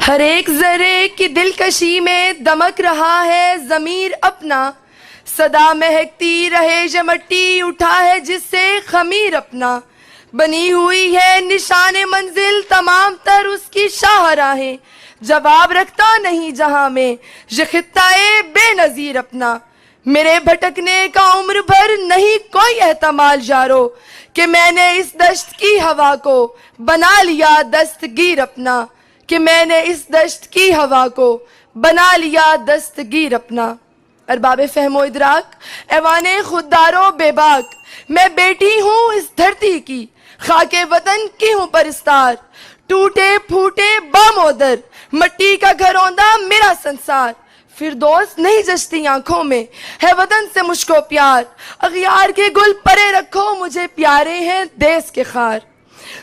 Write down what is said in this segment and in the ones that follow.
ہر ایک ذرے کی دلکشی میں دمک رہا ہے ضمیر اپنا، صدا مہکتی رہے یہ مٹی اٹھا ہے جس سے خمیر اپنا، بنی ہوئی ہے نشان منزل تمام تر اس کی شاہراہیں، جواب رکھتا نہیں جہاں میں یہ خطہ بے نظیر اپنا، میرے بھٹکنے کا عمر بھر نہیں کوئی احتمال یارو کہ میں نے اس دشت کی ہوا کو بنا لیا دستگیر اپنا، کہ میں نے اس دشت کی ہوا کو بنا لیا دستگیر اپنا۔ ارباب فہم و ادراک، ایوان خوددارو بے باک، میں بیٹی ہوں اس دھرتی کی، خاک وطن کی ہوں پرستار، ٹوٹے پھوٹے بامودر مٹی کا گھروندہ میرا سنسار، فردوس نہیں جشتی آنکھوں میں ہے وطن سے مجھ کو پیار، اغیار کے گل پرے رکھو مجھے پیارے ہیں دیس کے خار،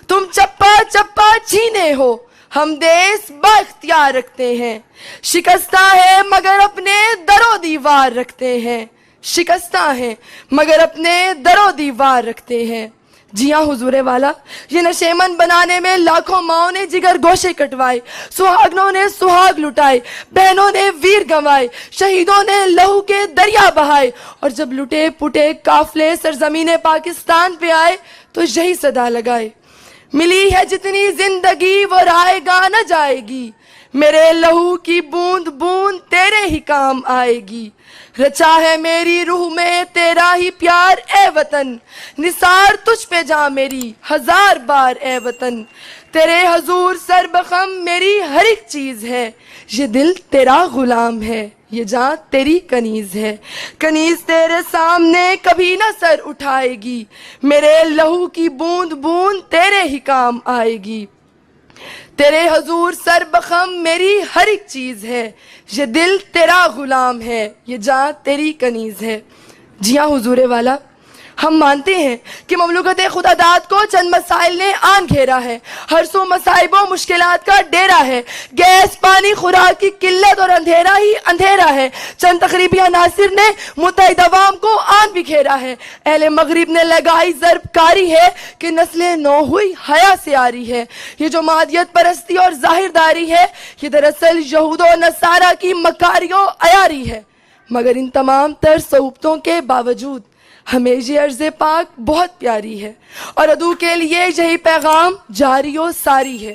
تم چپا چپا چھینے ہو ہم دیس با اختیار رکھتے ہیں، شکستہ ہے مگر اپنے در و دیوار رکھتے ہیں، شکستہ ہیں مگر اپنے در و دیوار رکھتے ہیں۔ جی ہاں حضور والا، یہ نشیمن بنانے میں لاکھوں ماؤں نے جگر گوشے کٹوائے، سہاگنوں نے سہاگ لٹائے، بہنوں نے ویر گنوائے، شہیدوں نے لہو کے دریا بہائے، اور جب لٹے پٹے قافلے سرزمین پاکستان پہ آئے تو یہی صدا لگائے، ملی ہے جتنی زندگی وہ رائے گا نہ جائے گی، میرے لہو کی بوند بوند تیرے ہی کام آئے گی، رچا ہے میری روح میں تیرا ہی پیار اے وطن، نثار تجھ پہ جاں میری ہزار بار اے وطن، تیرے حضور سر بخم میری ہر ایک چیز ہے، یہ دل تیرا غلام ہے، یہ جاں تیری کنیز ہے، کنیز تیرے سامنے کبھی نہ سر اٹھائے گی، میرے لہو کی بوند بوند تیرے ہی کام آئے گی، تیرے حضور سر بخم میری ہر ایک چیز ہے، یہ دل تیرا غلام ہے، یہ جاں تیری کنیز ہے۔ جی ہاں حضور والا، ہم مانتے ہیں کہ مملکت خدا داد کو چند مسائل نے آن گھیرا ہے، ہر سو مصائب و مشکلات کا ڈیرا ہے، گیس پانی خوراک کی قلت اور اندھیرا ہی اندھیرا ہے، چند تقریبی عناصر نے متحد عوام کو آن بھی گھیرا ہے، اہل مغرب نے لگائی ضرب کاری ہے کہ نسل نو ہوئی حیا سے آ رہی ہے، یہ جو مادیت پرستی اور ظاہر داری ہے یہ دراصل یہود و نصارہ کی مکاری و عیاری ہے، مگر ان تمام تر صعوبتوں کے باوجود ہمیں یہ عرض پاک بہت پیاری ہے، اور عدو کے لیے یہی پیغام جاری و ساری ہے،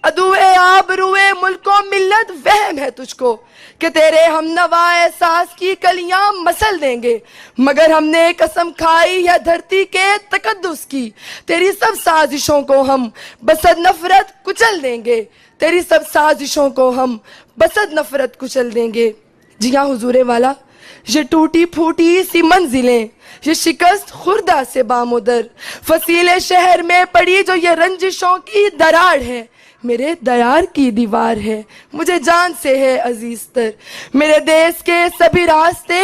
عدو آبروئے ملک و ملت وہم ہے تجھ کو کہ تیرے ہم نوا احساس کی کلیاں مسل دیں گے، مگر ہم نے قسم کھائی ہے دھرتی کے تقدس کی، تیری سب سازشوں کو ہم بسد نفرت کچل دیں گے، تیری سب سازشوں کو ہم بسد نفرت کچل دیں گے۔ جی ہاں حضور والا، یہ ٹوٹی پھوٹی سی منزلیں، یہ شکست خوردہ سے بامودر، فصیل شہر میں پڑی جو یہ رنجشوں کی دراڑ ہے، میرے دیار کی دیوار ہے، مجھے جان سے ہے عزیز تر، میرے دیس کے سبھی راستے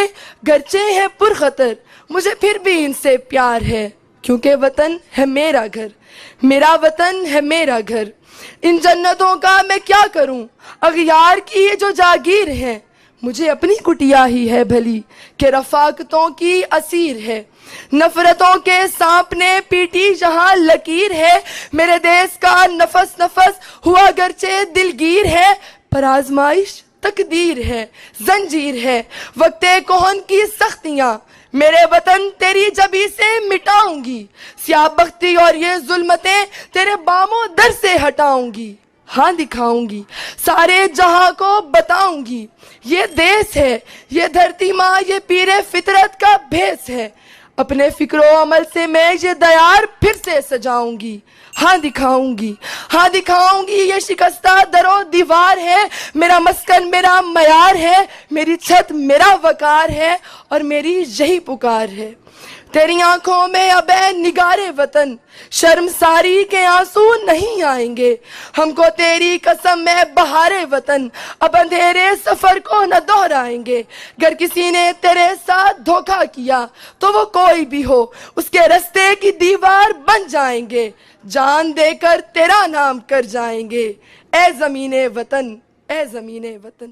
گرچہ ہیں پرخطر، مجھے پھر بھی ان سے پیار ہے، کیونکہ وطن ہے میرا گھر، میرا وطن ہے میرا گھر، ان جنتوں کا میں کیا کروں، اغیار کی یہ جو جاگیر ہیں، مجھے اپنی کٹیا ہی ہے بھلی کہ رفاقتوں کی اسیر ہے، نفرتوں کے سانپ نے پیٹی جہاں لکیر ہے، میرے دیس کا نفس نفس ہوا گرچہ دلگیر ہے، پر آزمائش تقدیر ہے، زنجیر ہے، وقت کہن کی سختیاں، میرے وطن تیری جبی سے مٹاؤں گی، سیاہ بختی اور یہ ظلمتیں تیرے باموں در سے ہٹاؤں گی، ہاں دکھاؤں گی، سارے جہاں کو بتاؤں گی، یہ دیس ہے، یہ دھرتی ماں، یہ پیر فطرت کا بھیس ہے، اپنے فکر و عمل سے میں یہ دیار پھر سے سجاؤں گی، ہاں دکھاؤں گی، ہاں دکھاؤں گی، یہ شکستہ در و دیوار ہے، میرا مسکن میرا معیار ہے، میری چھت میرا وقار ہے، اور میری یہی پکار ہے، تیری آنکھوں میں اب اے نگار وطن شرم ساری کے آنسو نہیں آئیں گے، ہم کو تیری قسم ہے بہار وطن اب اندھیرے سفر کو نہ دہرائیں گے، گر کسی نے تیرے ساتھ دھوکہ کیا تو وہ کوئی بھی ہو اس کے رستے کی دیوار بن جائیں گے، جان دے کر تیرا نام کر جائیں گے، اے زمین وطن، اے زمین وطن۔